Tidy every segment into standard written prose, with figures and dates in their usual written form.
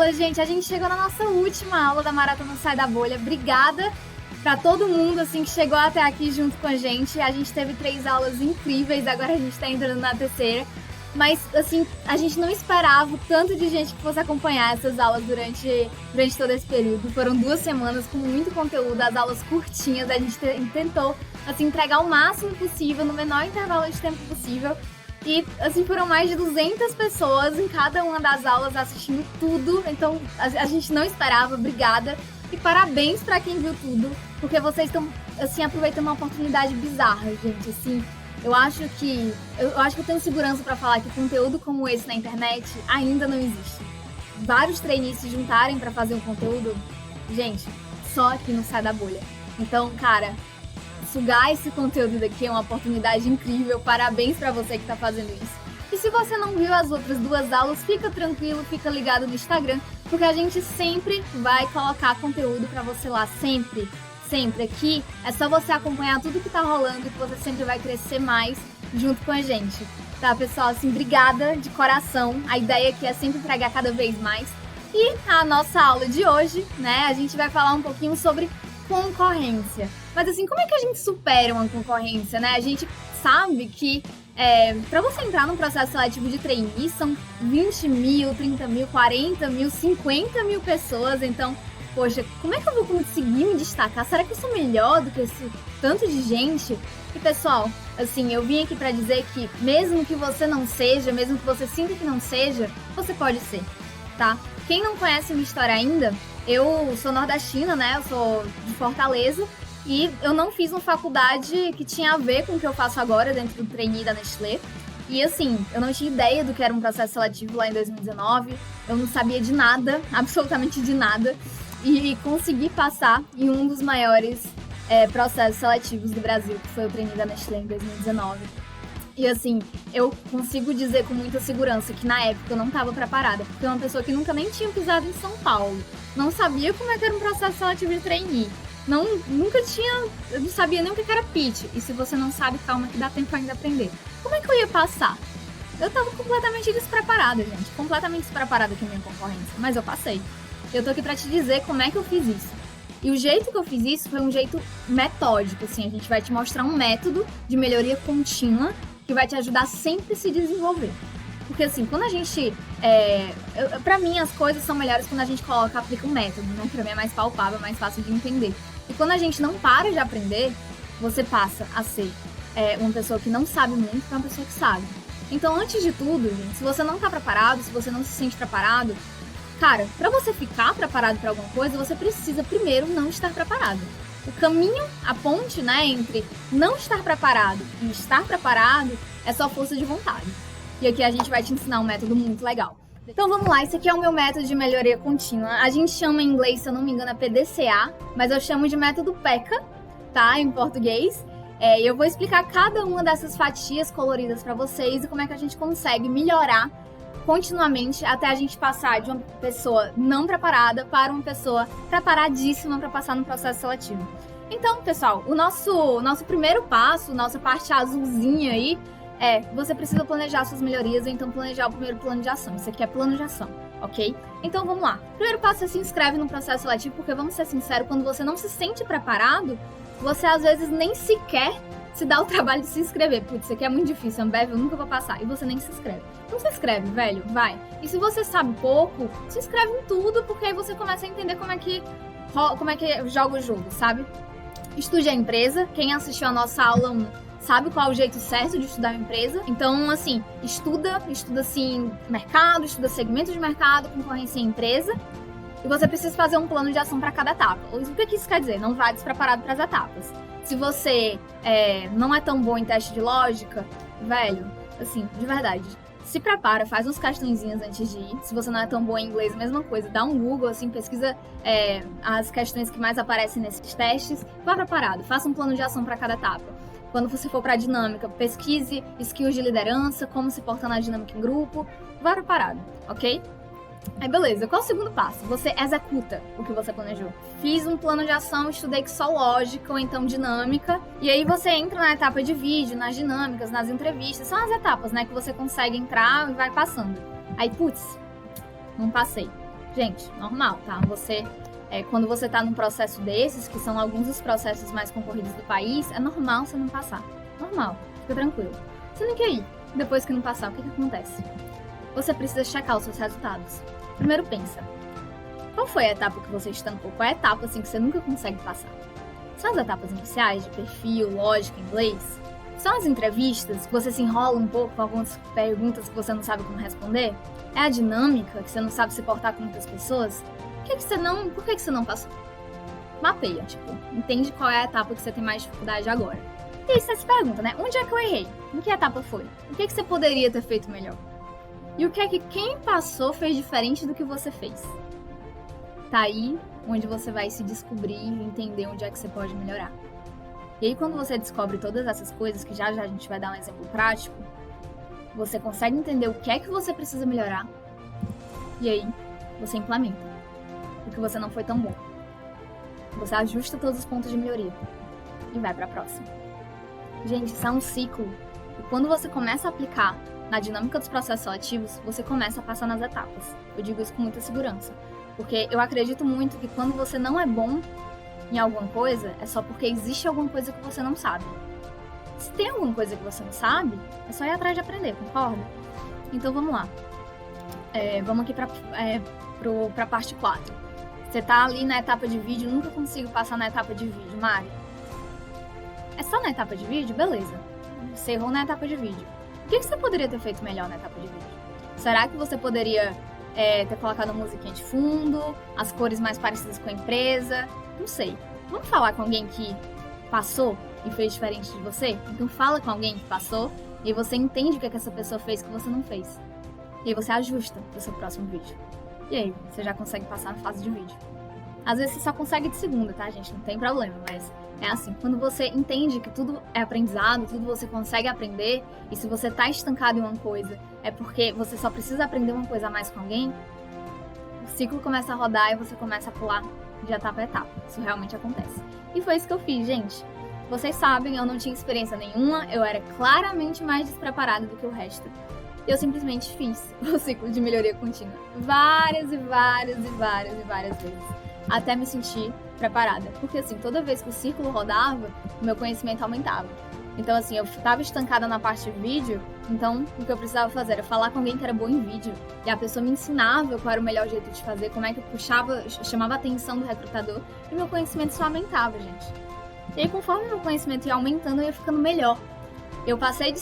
Fala, gente, a gente chegou na nossa última aula da Maratona Sai da Bolha. Obrigada pra todo mundo, assim, que chegou até aqui junto com a gente. A gente teve 3 aulas incríveis, agora a gente tá entrando na terceira. Mas, assim, a gente não esperava o tanto de gente que fosse acompanhar essas aulas durante todo esse período. Foram 2 semanas com muito conteúdo, as aulas curtinhas. A gente tentou, assim, entregar o máximo possível, no menor intervalo de tempo possível. E, assim, foram mais de 200 pessoas em cada uma das aulas assistindo tudo. Então, a gente não esperava. Obrigada. E parabéns pra quem viu tudo, porque vocês estão, assim, aproveitando uma oportunidade bizarra, gente. Assim, eu acho que eu tenho segurança pra falar que conteúdo como esse na internet ainda não existe. Vários trainees se juntarem pra fazer um conteúdo, gente, só aqui no Sai da Bolha. Então, cara, sugar esse conteúdo daqui é uma oportunidade incrível. Parabéns pra você que tá fazendo isso. E se você não viu as outras 2 aulas, fica tranquilo, fica ligado no Instagram, porque a gente sempre vai colocar conteúdo pra você lá, sempre. Sempre aqui, é só você acompanhar tudo que tá rolando, que você sempre vai crescer mais junto com a gente. Tá, pessoal? Assim, obrigada de coração. A ideia aqui é sempre entregar cada vez mais. E a nossa aula de hoje, né, a gente vai falar um pouquinho sobre concorrência. Mas assim, como é que a gente supera uma concorrência, né? A gente sabe que para você entrar num processo seletivo de trainee, são 20 mil, 30 mil, 40 mil, 50 mil pessoas. Então, poxa, como é que eu vou conseguir me destacar? Será que eu sou melhor do que esse tanto de gente? E pessoal, assim, eu vim aqui para dizer que mesmo que você não seja, mesmo que você sinta que não seja, você pode ser, tá? Quem não conhece minha história ainda, eu sou nordestina, né? Eu sou de Fortaleza. E eu não fiz uma faculdade que tinha a ver com o que eu faço agora dentro do trainee da Nestlé. E assim, eu não tinha ideia do que era um processo seletivo lá em 2019. Eu não sabia de nada, absolutamente de nada. E consegui passar em um dos maiores processos seletivos do Brasil, que foi o trainee da Nestlé em 2019. E assim, eu consigo dizer com muita segurança que na época eu não estava preparada, porque uma pessoa que nunca nem tinha pisado em São Paulo, não sabia como é que era um processo seletivo de trainee. Eu não sabia nem o que era pitch. E se você não sabe, calma que dá tempo ainda de aprender. Como é que eu ia passar? Eu tava completamente despreparada, gente. Completamente despreparada com a minha concorrência. Mas eu passei. Eu tô aqui pra te dizer como é que eu fiz isso. E o jeito que eu fiz isso foi um jeito metódico, assim. A gente vai te mostrar um método de melhoria contínua que vai te ajudar sempre a se desenvolver. Porque assim, quando a gente... pra mim, as coisas são melhores quando a gente aplica um método, né? Pra mim é mais palpável, mais fácil de entender. E quando a gente não para de aprender, você passa a ser uma pessoa que não sabe muito para uma pessoa que sabe. Então, antes de tudo, gente, se você não tá preparado, se você não se sente preparado, cara, pra você ficar preparado para alguma coisa, você precisa primeiro não estar preparado. O caminho, a ponte, né, entre não estar preparado e estar preparado é só força de vontade. E aqui a gente vai te ensinar um método muito legal. Então vamos lá, esse aqui é o meu método de melhoria contínua. A gente chama em inglês, se eu não me engano, é PDCA, mas eu chamo de método PECA, tá, em português. E eu vou explicar cada uma dessas fatias coloridas para vocês e como é que a gente consegue melhorar continuamente até a gente passar de uma pessoa não preparada para uma pessoa preparadíssima para passar no processo seletivo. Então, pessoal, o nosso primeiro passo, nossa parte azulzinha aí, você precisa planejar suas melhorias, ou então planejar o primeiro plano de ação. Isso aqui é plano de ação, ok? Então vamos lá. Primeiro passo é se inscreve no processo seletivo, porque vamos ser sinceros, quando você não se sente preparado, você às vezes nem sequer se dá o trabalho de se inscrever. Putz, isso aqui é muito difícil, Ambev, eu nunca vou passar. E você nem se inscreve. Não se inscreve, velho, vai. E se você sabe pouco, se inscreve em tudo, porque aí você começa a entender como é que joga o jogo, sabe? Estude a empresa. Quem assistiu a nossa aula 1 sabe qual é o jeito certo de estudar uma empresa. Então, assim, estuda assim, mercado, estuda segmento de mercado, concorrência em empresa. E você precisa fazer um plano de ação para cada etapa. O que isso quer dizer? Não vai despreparado para as etapas. Se você não é tão bom em teste de lógica, velho, assim, de verdade, se prepara, faz uns questõezinhas antes de ir. Se você não é tão bom em inglês, a mesma coisa. Dá um Google, assim, pesquisa as questões que mais aparecem nesses testes. Vá preparado, faça um plano de ação para cada etapa. Quando você for para a dinâmica, pesquise skills de liderança, como se portar na dinâmica em grupo. Vá preparado, ok? Aí beleza, qual é o segundo passo? Você executa o que você planejou. Fiz um plano de ação, estudei que só lógica ou então dinâmica. E aí você entra na etapa de vídeo, nas dinâmicas, nas entrevistas. São as etapas, né, que você consegue entrar e vai passando. Aí, putz, não passei. Gente, normal, tá? Quando você tá num processo desses, que são alguns dos processos mais concorridos do país, é normal você não passar. Normal, fica tranquilo. Você não quer ir. Depois que não passar, o que acontece? Você precisa checar os seus resultados. Primeiro pensa, qual foi a etapa que você estancou? Qual é a etapa assim, que você nunca consegue passar? São as etapas iniciais, de perfil, lógica, inglês? São as entrevistas, que você se enrola um pouco com algumas perguntas que você não sabe como responder? É a dinâmica, que você não sabe se portar com muitas pessoas? Por que você não passou? Mapeia, entende qual é a etapa que você tem mais dificuldade agora. E aí você se pergunta, né? Onde é que eu errei? Em que etapa foi? O que você poderia ter feito melhor? E o que é que quem passou fez diferente do que você fez? Tá aí onde você vai se descobrir e entender onde é que você pode melhorar. E aí quando você descobre todas essas coisas, que já a gente vai dar um exemplo prático, você consegue entender o que é que você precisa melhorar. E aí você implementa. O que você não foi tão bom. Você ajusta todos os pontos de melhoria. E vai pra próxima. Gente, isso é um ciclo. E quando você começa a aplicar na dinâmica dos processos seletivos, você começa a passar nas etapas. Eu digo isso com muita segurança. Porque eu acredito muito que quando você não é bom em alguma coisa, é só porque existe alguma coisa que você não sabe. Se tem alguma coisa que você não sabe, é só ir atrás de aprender, concorda? Então vamos lá. Vamos aqui pra parte 4. Você tá ali na etapa de vídeo, nunca consigo passar na etapa de vídeo, Mari. É só na etapa de vídeo? Beleza. Você errou na etapa de vídeo. O que você poderia ter feito melhor na etapa de vídeo? Será que você poderia ter colocado uma musiquinha de fundo, as cores mais parecidas com a empresa? Não sei. Vamos falar com alguém que passou e fez diferente de você? Então fala com alguém que passou e você entende o que essa pessoa fez que você não fez. E aí você ajusta pro seu próximo vídeo. E aí, você já consegue passar na fase de vídeo. Às vezes você só consegue de segunda, tá, gente? Não tem problema, mas é assim. Quando você entende que tudo é aprendizado, tudo você consegue aprender, e se você tá estancado em uma coisa, é porque você só precisa aprender uma coisa a mais com alguém, o ciclo começa a rodar e você começa a pular de etapa a etapa. Isso realmente acontece. E foi isso que eu fiz, gente. Vocês sabem, eu não tinha experiência nenhuma, eu era claramente mais despreparada do que o resto. Eu simplesmente fiz o ciclo de melhoria contínua várias vezes, até me sentir preparada. Porque assim, toda vez que o ciclo rodava, o meu conhecimento aumentava. Então assim, eu estava estancada na parte de vídeo, então o que eu precisava fazer era falar com alguém que era bom em vídeo. E a pessoa me ensinava qual era o melhor jeito de fazer, como é que eu chamava a atenção do recrutador, e meu conhecimento só aumentava, gente. E aí conforme meu conhecimento ia aumentando, eu ia ficando melhor. Eu passei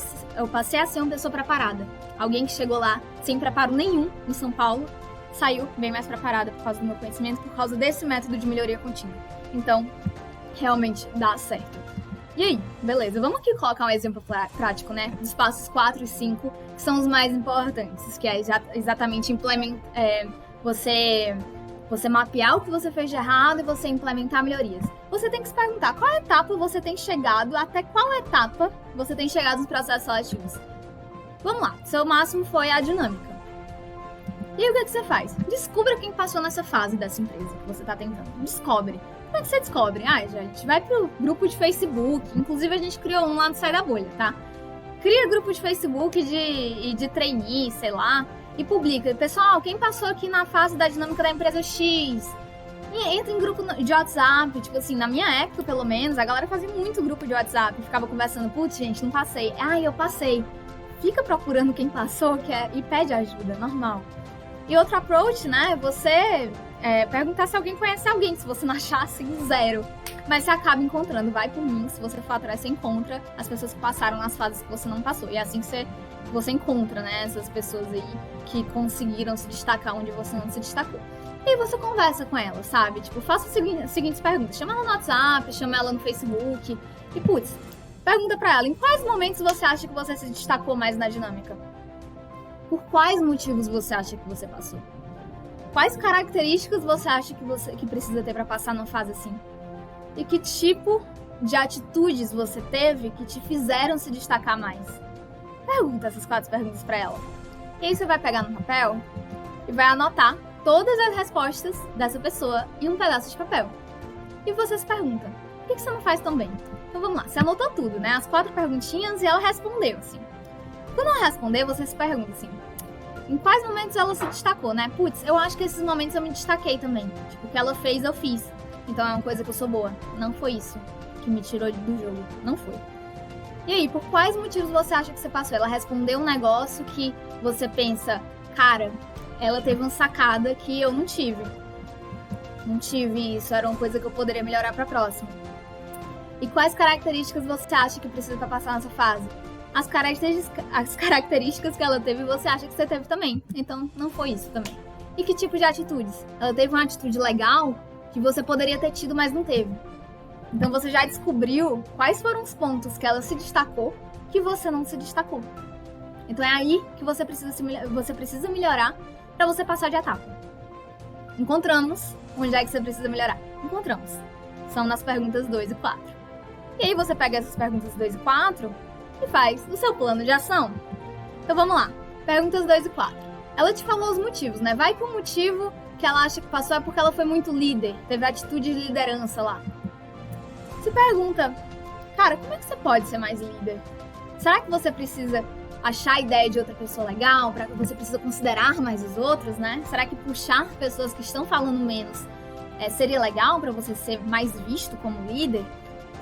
a ser uma pessoa preparada. Alguém que chegou lá sem preparo nenhum em São Paulo, saiu bem mais preparada por causa do meu conhecimento, por causa desse método de melhoria contínua. Então, realmente dá certo. E aí, beleza, vamos aqui colocar um exemplo prático, né? Dos passos 4 e 5, que são os mais importantes, que é exatamente você mapear o que você fez de errado e você implementar melhorias. Você tem que se perguntar qual etapa você tem chegado, até qual etapa você tem chegado nos processos seletivos. Vamos lá, seu máximo foi a dinâmica. E aí o que você faz? Descubra quem passou nessa fase dessa empresa que você está tentando. Descobre. Como é que você descobre? Gente, vai pro grupo de Facebook. Inclusive a gente criou um lá no Sai da Bolha, tá? Cria grupo de Facebook de trainee, sei lá, e publica. Pessoal, quem passou aqui na fase da dinâmica da empresa X? E entra em grupo de WhatsApp, tipo assim, na minha época, pelo menos, a galera fazia muito grupo de WhatsApp, ficava conversando, putz, gente, não passei. Eu passei. Fica procurando quem passou e pede ajuda, normal. E outro approach, né, você perguntar se alguém conhece alguém, se você não achar, assim, zero. Mas você acaba encontrando, vai por mim, se você for atrás, você encontra as pessoas que passaram nas fases que você não passou. E é assim que você encontra, né, essas pessoas aí que conseguiram se destacar onde você não se destacou. E aí você conversa com ela, sabe? Tipo, faça as seguintes perguntas. Chama ela no WhatsApp, chama ela no Facebook. E, putz, pergunta pra ela, em quais momentos você acha que você se destacou mais na dinâmica? Por quais motivos você acha que você passou? Quais características você acha que precisa ter pra passar numa fase assim? E que tipo de atitudes você teve que te fizeram se destacar mais? Pergunta essas 4 perguntas pra ela. E aí você vai pegar no papel e vai anotar todas as respostas dessa pessoa em um pedaço de papel. E você se pergunta, por que você não faz tão bem? Então vamos lá, você anotou tudo, né? As 4 perguntinhas e ela respondeu, assim. Quando ela responder, você se pergunta assim, em quais momentos ela se destacou, né? Putz, eu acho que esses momentos eu me destaquei também. Tipo, o que ela fez, eu fiz. Então é uma coisa que eu sou boa. Não foi isso que me tirou do jogo. Não foi. E aí, por quais motivos você acha que você passou? Ela respondeu um negócio que você pensa, cara, ela teve uma sacada que eu não tive. Não tive isso, era uma coisa que eu poderia melhorar pra próxima. E quais características você acha que precisa pra passar nessa fase? As características que ela teve, você acha que você teve também. Então, não foi isso também. E que tipo de atitudes? Ela teve uma atitude legal que você poderia ter tido, mas não teve. Então, você já descobriu quais foram os pontos que ela se destacou que você não se destacou. Então, é aí que você precisa melhorar para você passar de etapa. Encontramos onde é que você precisa melhorar. Encontramos. São nas perguntas 2 e 4. E aí, você pega essas perguntas 2 e 4 e faz o seu plano de ação. Então, vamos lá. Perguntas 2 e 4. Ela te falou os motivos, né? Vai que o motivo que ela acha que passou é porque ela foi muito líder. Teve atitude de liderança lá. Se pergunta, cara, como é que você pode ser mais líder? Será que você precisa achar a ideia de outra pessoa legal? Você precisa considerar mais os outros, né? Será que puxar pessoas que estão falando menos seria legal para você ser mais visto como líder?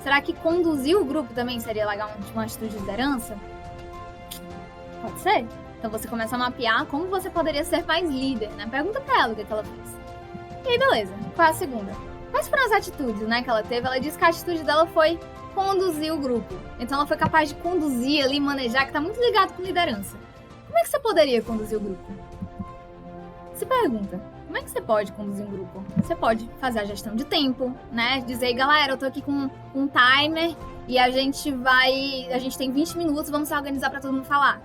Será que conduzir o grupo também seria legal, uma atitude de liderança? Pode ser. Então você começa a mapear como você poderia ser mais líder, né? Pergunta pra ela o que ela fez. E aí, beleza. Qual é a segunda? Quais foram as atitudes, né, que ela teve? Ela disse que a atitude dela foi conduzir o grupo. Então ela foi capaz de conduzir ali, manejar, que tá muito ligado com liderança. Como é que você poderia conduzir o grupo? Se pergunta, como é que você pode conduzir um grupo? Você pode fazer a gestão de tempo, né? Dizer, galera, eu tô aqui com um timer e a gente tem 20 minutos, vamos se organizar pra todo mundo falar.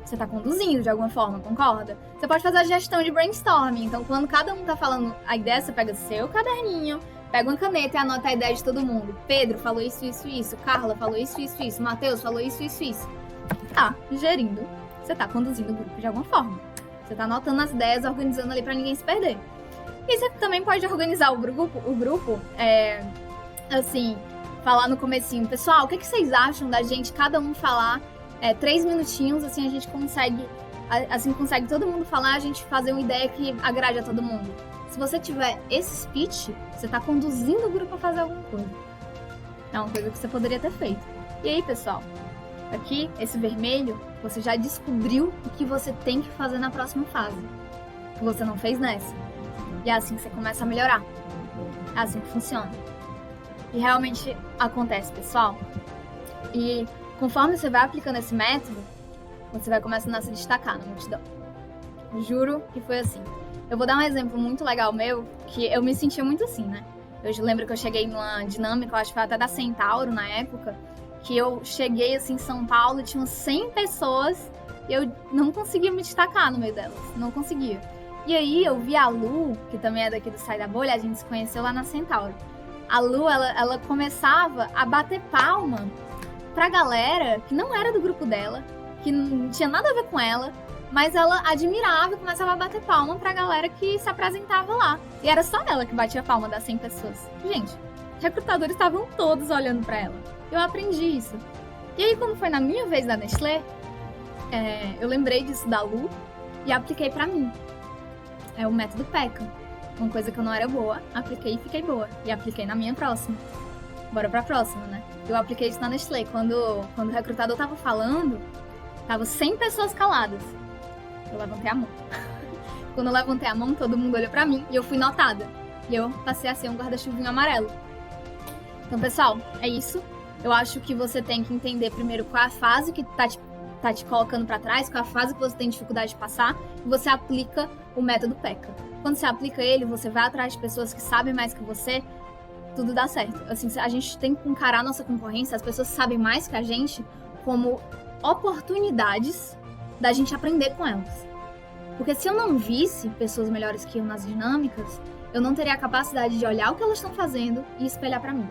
Você tá conduzindo de alguma forma, concorda? Você pode fazer a gestão de brainstorming. Então, quando cada um tá falando a ideia, você pega seu caderninho, pega uma caneta e anota a ideia de todo mundo. Pedro falou isso, isso, isso. Carla falou isso, isso, isso. Matheus falou isso, isso, isso. Tá gerindo. Você tá conduzindo o grupo de alguma forma. Você tá anotando as ideias, organizando ali pra ninguém se perder. E você também pode organizar o grupo, assim, falar no comecinho. Pessoal, o que vocês acham da gente, cada um falar 3 minutinhos, assim a gente consegue todo mundo falar, a gente fazer uma ideia que agrade a todo mundo. Se você tiver esse speech, você tá conduzindo o grupo a fazer alguma coisa. É uma coisa que você poderia ter feito. E aí, pessoal, aqui, esse vermelho, você já descobriu o que você tem que fazer na próxima fase, que você não fez nessa. E é assim que você começa a melhorar. É assim que funciona. E realmente acontece, pessoal. E conforme você vai aplicando esse método, você vai começando a se destacar na multidão. Juro que foi assim. Eu vou dar um exemplo muito legal meu, que eu me sentia muito assim, né? Eu lembro que eu cheguei numa dinâmica, eu acho que foi até da Centauro na época, que eu cheguei assim em São Paulo, tinham 100 pessoas e eu não conseguia me destacar no meio delas, não conseguia. E aí eu vi a Lu, que também é daqui do Sai da Bolha, a gente se conheceu lá na Centauro. A Lu, ela começava a bater palma pra galera que não era do grupo dela, que não tinha nada a ver com ela, mas ela admirava e começava a bater palma pra galera que se apresentava lá. E era só ela que batia palma das 100 pessoas. Gente, os recrutadores estavam todos olhando pra ela. Eu aprendi isso. E aí, quando foi na minha vez da Nestlé, eu lembrei disso da Lu e apliquei pra mim. É o método PECA. Uma coisa que eu não era boa, apliquei e fiquei boa. E apliquei na minha próxima. Bora pra próxima, né? Eu apliquei isso na Nestlé. Quando o recrutador tava falando, tava 100 pessoas caladas. Eu levantei a mão. Quando eu levantei a mão, todo mundo olhou pra mim e eu fui notada. E eu passei a ser um guarda-chuvinho amarelo. Então, pessoal, é isso. Eu acho que você tem que entender primeiro qual é a fase que tá te colocando pra trás, qual é a fase que você tem dificuldade de passar, e você aplica o método PECA. Quando você aplica ele, você vai atrás de pessoas que sabem mais que você, tudo dá certo. Assim, a gente tem que encarar a nossa concorrência, as pessoas que sabem mais que a gente, como oportunidades da gente aprender com elas. Porque se eu não visse pessoas melhores que eu nas dinâmicas, eu não teria a capacidade de olhar o que elas estão fazendo e espelhar pra mim.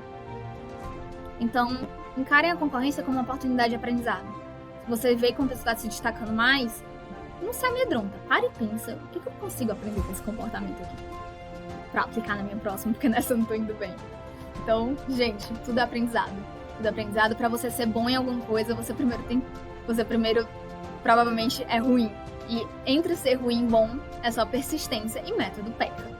Então, encarem a concorrência como uma oportunidade de aprendizado. Se você vê que uma pessoa está se destacando mais, não se amedronta. Para e pensa, o que eu consigo aprender com esse comportamento aqui? Pra aplicar na minha próxima, porque nessa eu não tô indo bem. Então, gente, tudo é aprendizado. Tudo é aprendizado. Pra você ser bom em alguma coisa, você primeiro provavelmente é ruim. E entre ser ruim e bom, é só persistência e método PECA.